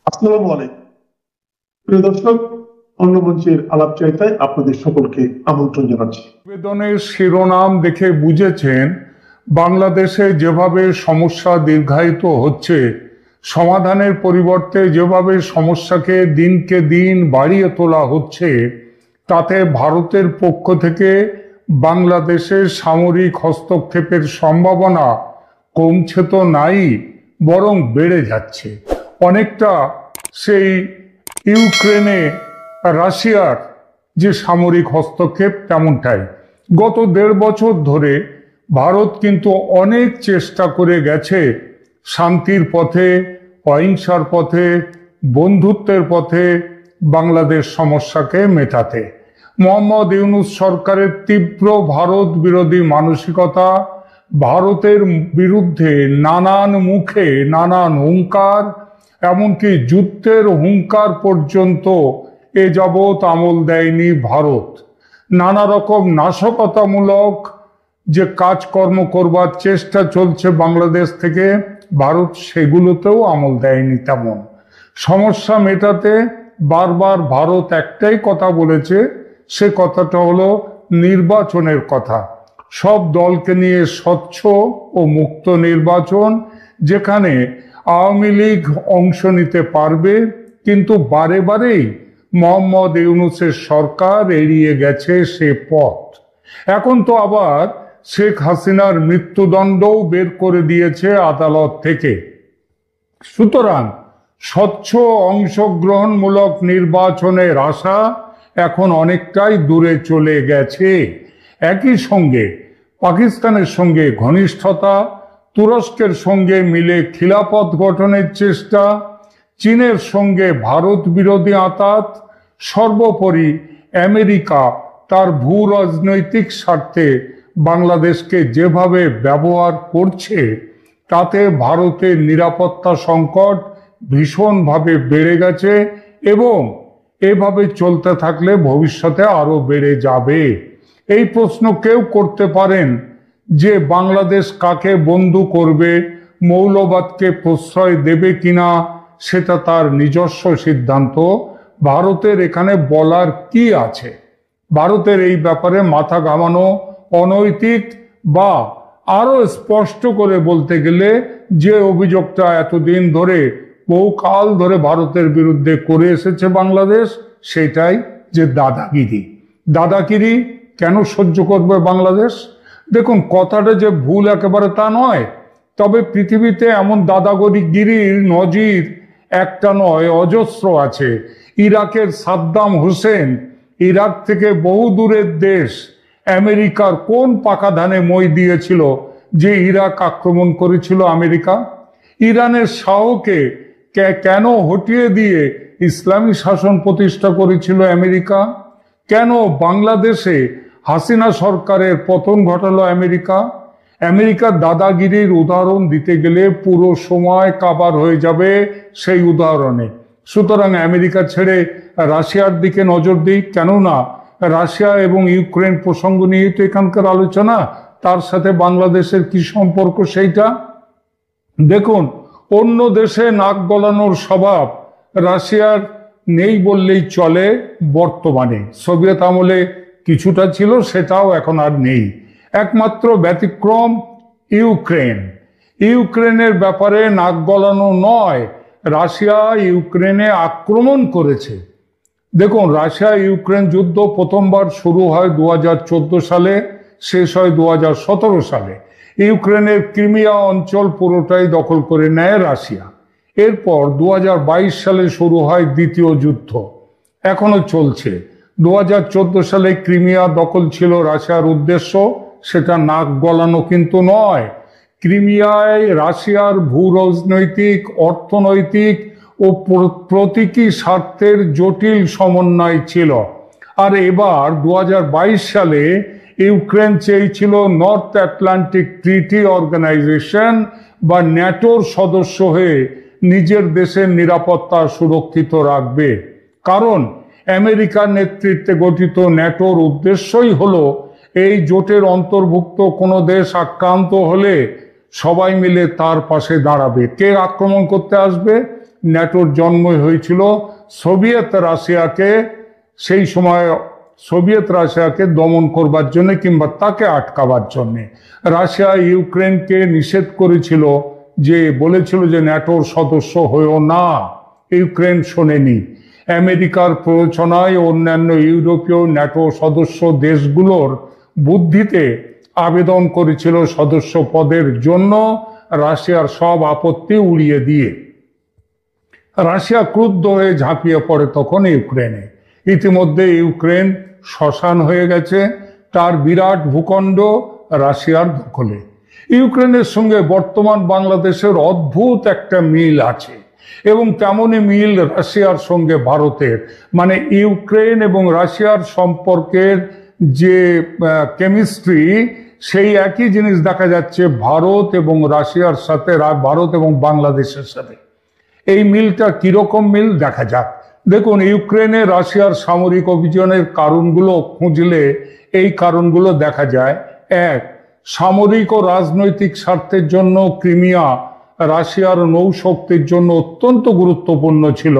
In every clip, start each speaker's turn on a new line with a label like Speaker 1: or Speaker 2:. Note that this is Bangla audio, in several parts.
Speaker 1: আসসালামু আলাইকুম প্রিয় দর্শক, অন্য মঞ্চের আলাপচারিতায় আপনাদের সকলকে আমন্ত্রণ জানাচ্ছি।
Speaker 2: প্রতিবেদনের শিরোনাম দেখে বুঝেছেন বাংলাদেশে যেভাবে সমস্যা দীর্ঘায়িত হচ্ছে, সমাধানের পরিবর্তে যেভাবে সমস্যাকে দিনকে দিন বাড়িয়ে তোলা হচ্ছে, তাতে ভারতের পক্ষ থেকে বাংলাদেশের সামরিক হস্তক্ষেপের সম্ভাবনা কমছে তো নাই, বরং বেড়ে যাচ্ছে। অনেকটা সেই ইউক্রেনে রাশিয়ার যে সামরিক হস্তক্ষেপ তেমনটাই। গত ১.৫ বছর ধরে ভারত কিন্তু অনেক চেষ্টা করে গেছে শান্তির পথে, অহিংসার পথে, বন্ধুত্বের পথে বাংলাদেশ সমস্যাকে মেটাতে। মোহাম্মদ ইউনূস সরকারের তীব্র ভারত বিরোধী মানসিকতা, ভারতের বিরুদ্ধে নানান মুখে নানান হুঙ্কার, এমনকি যুদ্ধের হুঙ্কার পর্যন্ত এ যাবৎ আমল দেয়নি ভারত। নানা রকম নাশকতামূলক যে কাজকর্ম করবার চেষ্টা চলছে বাংলাদেশ থেকে, ভারত সেগুলোতেও আমল দেয়নি তেমন। সমস্যা মেটাতে বারবার ভারত একটাই কথা বলেছে, সে কথাটা হলো নির্বাচনের কথা। সব দলকে নিয়ে স্বচ্ছ ও মুক্ত নির্বাচন, যেখানে আওয়ামী লীগ অংশ নিতে পারবে। কিন্তু বারে বারেই মোহাম্মদ ইউনূসের সরকার এড়িয়ে গেছে সে পথ। এখন তো আবার শেখ হাসিনার মৃত্যুদণ্ডও বের করে দিয়েছে আদালত থেকে। সুতরাং স্বচ্ছ অংশগ্রহণমূলক নির্বাচনের আশা এখন অনেকটাই দূরে চলে গেছে। একই সঙ্গে পাকিস্তানের সঙ্গে ঘনিষ্ঠতা, তুরস্কের সঙ্গে মিলে খিলাফত গঠনের চেষ্টা, চীনের সঙ্গে ভারত বিরোধী আঁতাত, সর্বোপরি আমেরিকা তার ভূ রাজনৈতিক স্বার্থে বাংলাদেশকে যেভাবে ব্যবহার করছে, তাতে ভারতের নিরাপত্তা সংকট ভীষণভাবে বেড়ে গেছে এবং এভাবে চলতে থাকলে ভবিষ্যতে আরো বেড়ে যাবে। এই প্রশ্ন কেউ করতে পারেন যে বাংলাদেশ কাকে বন্ধু করবে, মৌলবাদকে প্রশ্রয় দেবে কিনা, সেটা তার নিজস্ব সিদ্ধান্ত। ভারতের এখানে বলার কি আছে? ভারতের এই ব্যাপারে মাথা ঘামানো অনৈতিক, বা আরো স্পষ্ট করে বলতে গেলে যে অভিযোগটা এতদিন ধরে, বহুকাল ধরে ভারতের বিরুদ্ধে করে এসেছে বাংলাদেশ, সেটাই যে দাদাগিরি। দাদাগিরি কেন সহ্য করবে বাংলাদেশ? দেখুন, কথাটা যে ভুল একেবারে তা নয়, তবে পৃথিবীতে এমন দাদাগিরির নজির একটা নয়, অজস্র আছে। ইরাকের সাদ্দাম হোসেন ইরাক থেকে বহু দূরের দেশ আমেরিকার কোন পাকা ধানে মই দিয়েছিল যে ইরাক আক্রমণ করেছিল আমেরিকা? ইরানের শাহকে কেন হটিয়ে দিয়ে ইসলামী শাসন প্রতিষ্ঠা করেছিল আমেরিকা? কেন বাংলাদেশে হাসিনা সরকারের পতন ঘটালো আমেরিকা? আমেরিকার দাদাগিরির উদাহরণ দিতে গেলে পুরো সময় কাবার হয়ে যাবে সেই উদাহরণে। সুতরাং আমেরিকা ছেড়ে রাশিয়ার দিকে নজর দিই। কেননা রাশিয়া এবং ইউক্রেন প্রসঙ্গ নিয়ে তো এখানকার আলোচনা, তার সাথে বাংলাদেশের কি সম্পর্ক সেইটা দেখুন। অন্য দেশে নাক গলানোর স্বভাব রাশিয়ার নেই বললেই চলে বর্তমানে। সোভিয়েত আমলে কিছুটা ছিল, সেটাও এখন আর নেই। একমাত্র ব্যতিক্রম ইউক্রেন। ইউক্রেনের ব্যাপারে নাক গলানো নয়, রাশিয়া ইউক্রেনে আক্রমণ করেছে। দেখুন, রাশিয়া ইউক্রেন যুদ্ধ প্রথমবার শুরু হয় 2014 সালে, শেষ হয় 2017 সালে। ইউক্রেনের ক্রিমিয়া অঞ্চল পুরোটাই দখল করে নেয় রাশিয়া। এরপর 2022 সালে শুরু হয় দ্বিতীয় যুদ্ধ, এখনো চলছে। 2014 সালে ক্রিমিয়া দখল ছিল রাশিয়ার উদ্দেশ্য, সেটা নাক গলানো কিন্তু নয়। ক্রিমিয়ায় রাশিয়ার ভূ রাজনৈতিক, অর্থনৈতিক ও প্রতীকী স্বার্থের জটিল সমন্বয় ছিল। আর এবার 2022 সালে ইউক্রেন চেয়েছিল নর্থ আটলান্টিক ট্রিটি অর্গানাইজেশন বা ন্যাটোর সদস্য হয়ে নিজের দেশের নিরাপত্তা সুরক্ষিত রাখবে। কারণ আমেরিকার নেতৃত্বে গঠিত ন্যাটোর উদ্দেশ্যই হলো এই জোটের অন্তর্ভুক্ত কোনো দেশ আক্রান্ত হলে সবাই মিলে তার পাশে দাঁড়াবে। কে আক্রমণ করতে আসবে? ন্যাটোর জন্ম হয়েছিল সোভিয়েত রাশিয়াকে, সেই সময় সোভিয়েত রাশিয়াকে দমন করবার জন্য কিংবা তাকে আটকাবার জন্য। রাশিয়া ইউক্রেনকে নিষেধ করেছিল, যে বলেছিল যে ন্যাটোর সদস্য হয়েও না। ইউক্রেন শোনেনি। আমেরিকার প্ররোচনায় অন্যান্য ইউরোপীয় ন্যাটো সদস্য দেশগুলোর বুদ্ধিতে আবেদন করেছিল সদস্য পদের জন্য, রাশিয়ার সব আপত্তি উড়িয়ে দিয়ে। রাশিয়া ক্রুদ্ধ হয়ে ঝাঁপিয়ে পড়ে তখন ইউক্রেনে। ইতিমধ্যে ইউক্রেন শ্মশান হয়ে গেছে, তার বিরাট ভূখণ্ড রাশিয়ার দখলে। ইউক্রেনের সঙ্গে বর্তমান বাংলাদেশের অদ্ভুত একটা মিল আছে, এবং তেমনই মিল রাশিয়ার সঙ্গে ভারতের। মানে ইউক্রেন এবং রাশিয়ার সম্পর্কের যে কেমিস্ট্রি, সেই একই জিনিস দেখা যাচ্ছে ভারত এবং রাশিয়ার সাথে, ভারত এবং বাংলাদেশের সাথে। এই মিলটা কিরকম মিল দেখা যাক। দেখুন, ইউক্রেনে রাশিয়ার সামরিক অভিযানের কারণগুলো খুঁজলে এই কারণগুলো দেখা যায়। এক, সামরিক ও রাজনৈতিক স্বার্থের জন্য ক্রিমিয়া রাশিয়ার নৌশক্তির জন্য অত্যন্ত গুরুত্বপূর্ণ ছিল।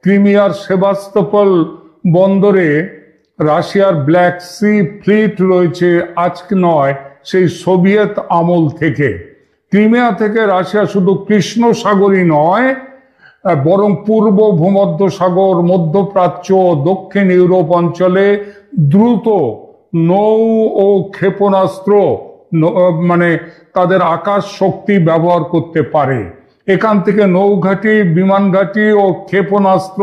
Speaker 2: ক্রিমিয়ার সেভাস্তোপল বন্দরে রাশিয়ার ব্ল্যাক সি ফ্লিট রয়েছে, আজকে নয়, সেই সোভিয়েত আমল থেকে। ক্রিমিয়া থেকে রাশিয়া শুধু কৃষ্ণ সাগরই নয়, বরং পূর্ব ভূমধ্য সাগর, মধ্যপ্রাচ্য, দক্ষিণ ইউরোপ অঞ্চলে দ্রুত নৌ ও ক্ষেপণাস্ত্র, মানে তাদের আকাশ শক্তি ব্যবহার করতে পারে। এখান থেকে নৌঘাঁটি, বিমান ঘাঁটি ও ক্ষেপণাস্ত্র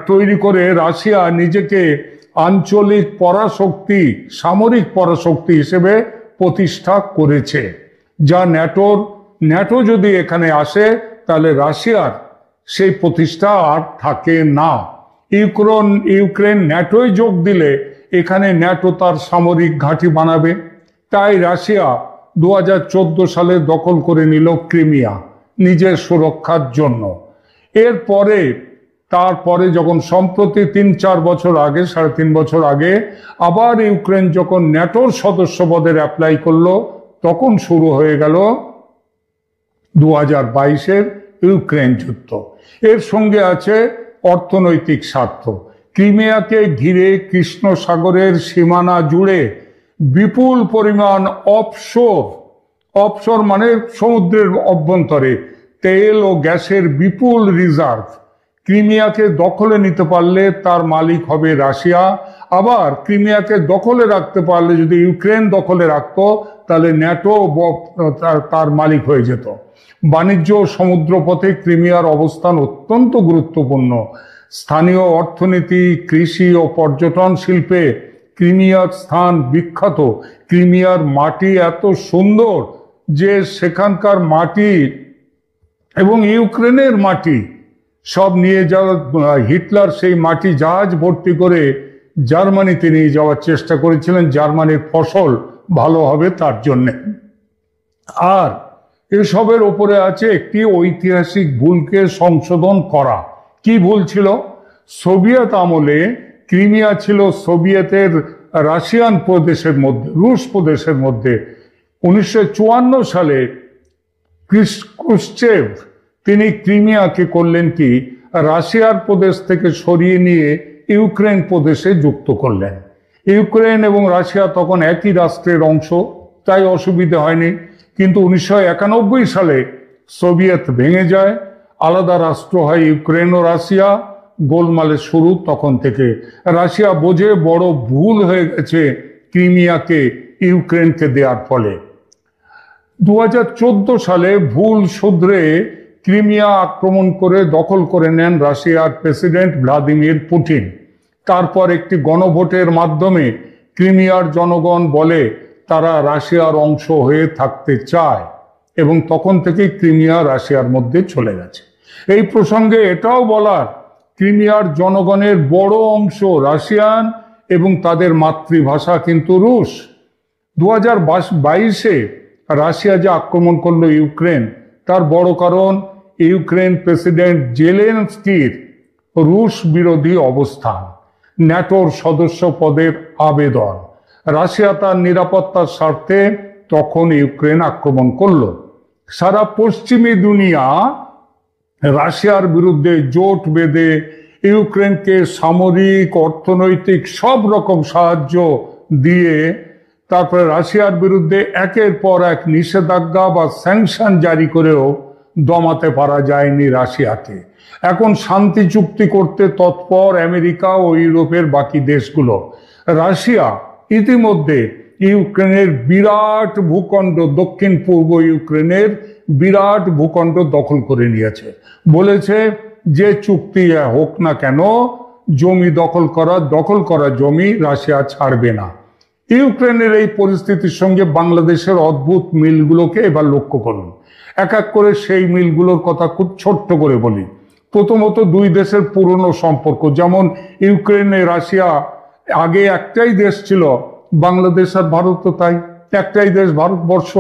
Speaker 2: তৈরি করে রাশিয়া নিজেকে আঞ্চলিক পরাশক্তি, সামরিক পরাশক্তি হিসেবে প্রতিষ্ঠা করেছে। যা ন্যাটো যদি এখানে আসে, তাহলে রাশিয়ার সেই প্রতিষ্ঠা আর থাকে না। ইউক্রেন ন্যাটোয় যোগ দিলে এখানে ন্যাটো তার সামরিক ঘাঁটি বানাবে। তাই রাশিয়া 2014 সালে দখল করে নিল ক্রিমিয়া নিজের সুরক্ষার জন্য। তারপরে যখন সম্প্রতি 3-4 বছর আগে, 3.5 বছর আগে আবার ইউক্রেন যখন ন্যাটোর সদস্য পদের অ্যাপ্লাই করলো, তখন শুরু হয়ে গেল 2022-এর ইউক্রেন যুদ্ধ। এর সঙ্গে আছে অর্থনৈতিক স্বার্থ। ক্রিমিয়াকে ঘিরে কৃষ্ণ সাগরের সীমানা জুড়ে বিপুল পরিমাণ অফশোর মানে সমুদ্রের অভ্যন্তরে তেল ও গ্যাসের বিপুল রিজার্ভ। ক্রিমিয়াকে দখলে নিতে পারলে তার মালিক হবে রাশিয়া। আবার ক্রিমিয়াকে দখলে রাখতে পারলে, যদি ইউক্রেন দখলে রাখতো, তাহলে ন্যাটো তার মালিক হয়ে যেত। বাণিজ্য ও সমুদ্রপথে ক্রিমিয়ার অবস্থান অত্যন্ত গুরুত্বপূর্ণ। স্থানীয় অর্থনীতি, কৃষি ও পর্যটন শিল্পে ক্রিমিয়ার স্থান বিখ্যাত। ক্রিমিয়ার মাটি এত সুন্দর যে সেখানকার মাটি এবং ইউক্রেনের মাটি সব নিয়ে যাওয়া, হিটলার সেই মাটি জাহাজ ভর্তি করে জার্মানিতে নিয়ে যাওয়ার চেষ্টা করেছিলেন, জার্মানির ফসল ভালো হবে তার জন্যে। আর এসবের ওপরে আছে একটি ঐতিহাসিক ভুলকে সংশোধন করা। কি ভুল ছিল? সোভিয়েত আমলে ক্রিমিয়া ছিল সোভিয়েতের রাশিয়ান প্রদেশের মধ্যে, রুশ প্রদেশের মধ্যে। 1954 সালে ক্রুশ্চেভ তিনি ক্রিমিয়াকে করলেন কি, রাশিয়ার প্রদেশ থেকে সরিয়ে নিয়ে ইউক্রেন প্রদেশে যুক্ত করলেন। ইউক্রেন এবং রাশিয়া তখন একই রাষ্ট্রের অংশ, তাই অসুবিধা হয়নি। কিন্তু 1991 সালে সোভিয়েত ভেঙে যায়, আলাদা রাষ্ট্র হয় ইউক্রেন ও রাশিয়া। গোলমালের শুরু তখন থেকে। রাশিয়া বোঝে বড় ভুল হয়ে গেছে ক্রিমিয়াকে ইউক্রেনকে দেওয়ার ফলে। 2014 সালে ভুল শুধরে ক্রিমিয়া আক্রমণ করে দখল করে নেন রাশিয়ার প্রেসিডেন্ট ভ্লাদিমির পুতিন। তারপর একটি গণভোটের মাধ্যমে ক্রিমিয়ার জনগণ বলে তারা রাশিয়ার অংশ হয়ে থাকতে চায়, এবং তখন থেকেই ক্রিমিয়া রাশিয়ার মধ্যে চলে গেছে। এই প্রসঙ্গে এটাও বলার, ক্রিমিয়ার জনগণের বড় অংশ রাশিয়ান এবং তাদের মাতৃভাষা কিন্তু রুশ। 2022-এ রাশিয়া যে আক্রমণ করলো ইউক্রেন, তার বড় কারণ ইউক্রেন প্রেসিডেন্ট জেলেনস্কির রুশ বিরোধী অবস্থান, ন্যাটোর সদস্য পদের আবেদন। রাশিয়া তার নিরাপত্তার স্বার্থে তখন ইউক্রেন আক্রমণ করলো। সারা পশ্চিমী দুনিয়া রাশিয়ার বিরুদ্ধে জোট বেঁধে ইউক্রেনকে সামরিক, অর্থনৈতিক সব রকম সাহায্য দিয়ে তারপরে রাশিয়ার বিরুদ্ধে একের পর এক নিষেধাজ্ঞা বা স্যাংশন জারি করেও দমাতে পারা যায়নি রাশিয়াকে। এখন শান্তি চুক্তি করতে তৎপর আমেরিকা ও ইউরোপের বাকি দেশগুলো। রাশিয়া ইতিমধ্যে ইউক্রেনের বিরাট ভূখণ্ড, দক্ষিণ পূর্ব ইউক্রেনের বিরাট ভূখণ্ড দখল করে নিয়েছে। বলেছে যে চুক্তি হোক না কেন, জমি দখল করা জমি রাশিয়া ছাড়বে না। ইউক্রেনের এই পরিস্থিতির সঙ্গে বাংলাদেশের অদ্ভুত মিলগুলোকে এবার লক্ষ্য করুন। এক এক করে সেই মিলগুলোর কথা খুব ছোট্ট করে বলি। প্রথমত, দুই দেশের পুরনো সম্পর্ক, যেমন ইউক্রেনে রাশিয়া আগে একটাই দেশ ছিল, বাংলাদেশ আর ভারত তো তাই, একটাই দেশ ভারতবর্ষ।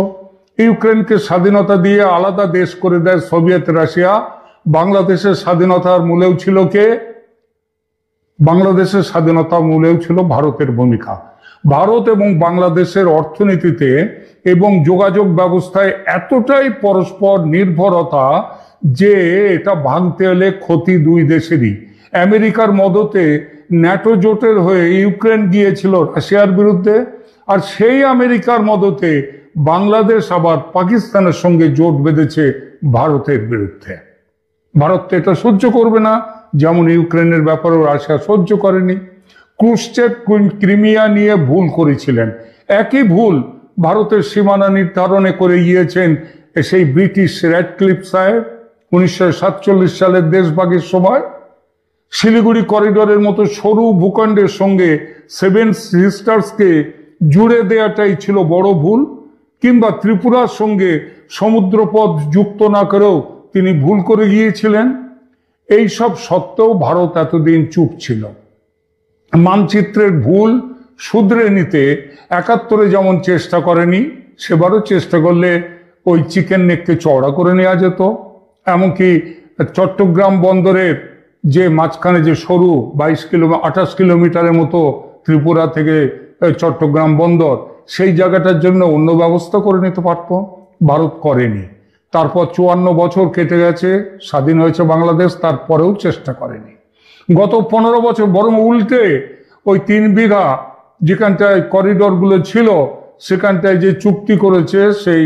Speaker 2: ইউক্রেনকে স্বাধীনতা দিয়ে আলাদা দেশ করে দেয় সোভিয়েত রাশিয়া। বাংলাদেশের স্বাধীনতার মূলেও ছিল কে? বাংলাদেশের স্বাধীনতার মূলেও ছিল ভারতের ভূমিকা। ভারত এবং বাংলাদেশের অর্থনীতিতে এবং যোগাযোগ ব্যবস্থায় এতটাই পরস্পর নির্ভরতা যে এটা ভাঙতে হলে ক্ষতি দুই দেশেরই। আমেরিকার মদতে ন্যাটো জোটের হয়ে ইউক্রেন গিয়েছিল রাশিয়ার বিরুদ্ধে, আর সেই আমেরিকার মদতে বাংলাদেশ আবার পাকিস্তানের সঙ্গে জোট বেঁধেছে ভারতের বিরুদ্ধে। ভারত তো এটা সহ্য করবে না, যেমন ইউক্রেনের ব্যাপারেও রাশিয়া সহ্য করেনি। ক্রুশ্চেভ ক্রিমিয়া নিয়ে ভুল করেছিলেন, একই ভুল ভারতের সীমানা নির্ধারণে করে গিয়েছেন সেই ব্রিটিশ র্যাডক্লিফ সাহেব 1947 সালের দেশভাগের সময়। শিলিগুড়ি করিডোরের মতো সরু ভূখণ্ডের সঙ্গে সেভেন সিস্টার্সকে জুড়ে দেওয়াটাই ছিল বড় ভুল। কিংবা ত্রিপুরার সঙ্গে সমুদ্রপথ যুক্ত না করেও তিনি ভুল করে গিয়েছিলেন। এই সব সত্ত্বেও ভারত এতদিন চুপ ছিল। মানচিত্রের ভুল শুধরে নিতে 71-এ যেমন চেষ্টা করেনি, সেবারও চেষ্টা করলে ওই চিকেন নেককে চওড়া করে নেওয়া যেত। এমনকি চট্টগ্রাম বন্দরের যে মাঝখানে যে সরু 28 কিলোমিটারের মতো ত্রিপুরা থেকে চট্টগ্রাম বন্দর, সেই জায়গাটার জন্য অন্য ব্যবস্থা করে নিতে পারত, ভারত করেনি। তারপর 54 বছর কেটে গেছে, স্বাধীন হয়েছে বাংলাদেশ, তারপরেও চেষ্টা করেনি। গত 15 বছর বরং উল্টে ওই 3 বিঘা যেখানটায় করিডোরগুলো ছিল সেখানটায় যে চুক্তি করেছে, সেই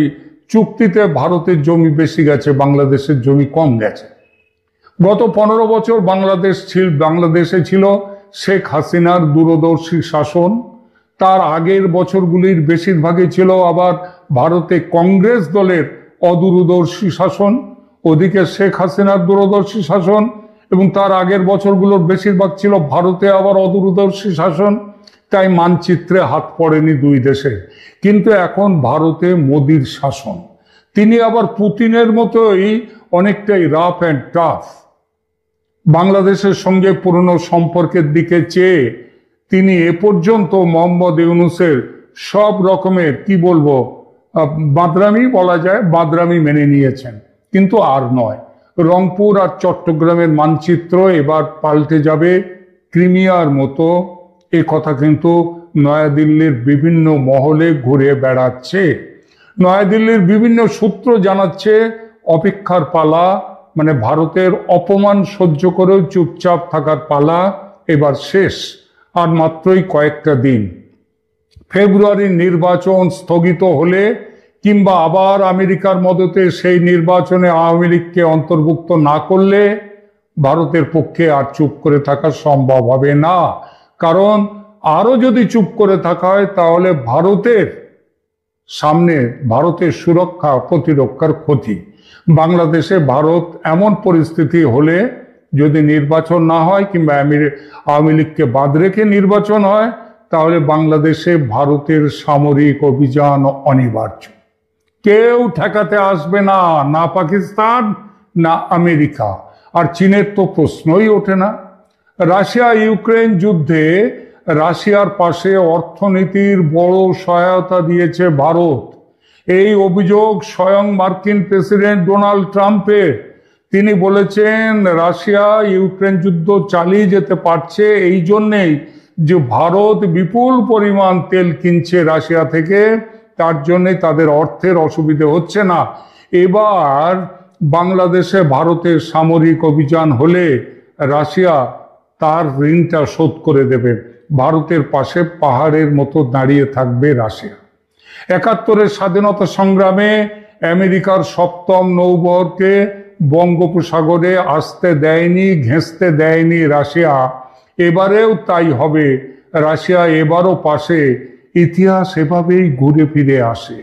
Speaker 2: চুক্তিতে ভারতের জমি বেশি গেছে, বাংলাদেশের জমি কম গেছে। গত 15 বছর বাংলাদেশে ছিল শেখ হাসিনার দূরদর্শী শাসন। তার আগের বছরগুলির বেশিরভাগই ছিল আবার ভারতে কংগ্রেস দলের অদূরদর্শী শাসন। ওদিকে শেখ হাসিনার দূরদর্শী শাসন এবং তার আগের বছরগুলোর বেশিরভাগ ছিল ভারতে আবার অদূরদর্শী শাসন। তাই মানচিত্রে হাত পড়েনি দুই দেশে। কিন্তু এখন ভারতে মোদির শাসন, তিনি আবার পুতিনের মতোই অনেকটাই রাফ অ্যান্ড টাফ। বাংলাদেশের সঙ্গে পুরনো সম্পর্কের দিকে চেয়ে তিনি এ পর্যন্ত মোহাম্মদ ইউনূসের সব রকমের বাদরামি বলা যায়, বাদরামি মেনে নিয়েছেন, কিন্তু আর নয়। রংপুর আর চট্টগ্রামের মানচিত্র এবার পাল্টে যাবে ক্রিমিয়ার মতো, এ কথা কিন্তু নয়াদিল্লির বিভিন্ন মহলে ঘুরে বেড়াচ্ছে। নয়াদিল্লির বিভিন্ন সূত্র জানাচ্ছে অপেক্ষার পালা, মানে ভারতের অপমান সহ্য করেও চুপচাপ থাকার পালা এবার শেষ। আর মাত্রই কয়েকটা দিন। ফেব্রুয়ারির নির্বাচন স্থগিত হলে কিংবা আবার আমেরিকার মদতে সেই নির্বাচনে আওয়ামী লীগকে অন্তর্ভুক্ত না করলে ভারতের পক্ষে আর চুপ করে থাকা সম্ভব হবে না। কারণ আরো যদি চুপ করে থাকা হয় তাহলে ভারতের সুরক্ষা প্রতিরক্ষার ক্ষতি। বাংলাদেশে ভারত এমন পরিস্থিতি হলে যদি নির্বাচন না হয় কিংবা আওয়ামী লীগকে বাদ রেখে নির্বাচন হয়, তাহলে বাংলাদেশে ভারতের সামরিক অভিযান অনিবার্য। কেউ ঠেকাতে আসবে না, না পাকিস্তান না আমেরিকা, আর চীনের তো প্রশ্নই ওঠে না। রাশিয়া ইউক্রেন যুদ্ধে রাশিয়ার পাশে অর্থনীতির বড় সহায়তা দিয়েছে ভারত। এই অভিযোগ স্বয়ং মার্কিন প্রেসিডেন্ট ডোনাল্ড ট্রাম্পের। তিনি বলেছেন রাশিয়া ইউক্রেন যুদ্ধ চালিয়ে যেতে পারছে এই জন্যেই যে ভারত বিপুল পরিমাণ তেল কিনছে রাশিয়া থেকে, তার জন্যে তাদের অর্থের অসুবিধে হচ্ছে না। এবার বাংলাদেশে ভারতের সামরিক অভিযান হলে রাশিয়া তার ঋণটা শোধ করে দেবে। ভারতের পাশে পাহাড়ের মতো দাঁড়িয়ে থাকবে রাশিয়া। ৭১-এর স্বাধীনতা সংগ্রামে আমেরিকার সপ্তম নৌবহরকে বঙ্গোপসাগরে আসতে দেয়নি, ঘেঁষতে দেয়নি রাশিয়া। এবারেও তাই হবে। রাশিয়া এবারও পাশে। ইতিহাস এভাবেই ঘুরে ফিরে আসে।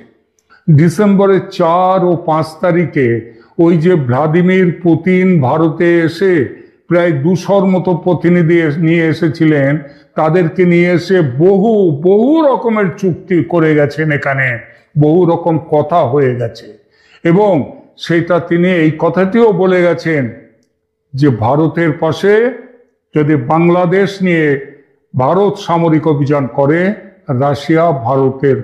Speaker 2: ডিসেম্বরের ৪ ও ৫ তারিখে ওই যে ভ্লাদিমির পুতিন ভারতে এসে প্রায় ২০০-র মতো প্রতিনিধি নিয়ে এসেছিলেন, তাদেরকে নিয়ে এসে বহু রকমের চুক্তি করে গেছেন। এখানে বহু রকম কথা হয়ে গেছে এবং সেটা তিনি এই কথাটিও বলে গেছেন যে ভারতের পাশে যদি বাংলাদেশ নিয়ে ভারত সামরিক অভিযান করে, রাশিয়া ভারতের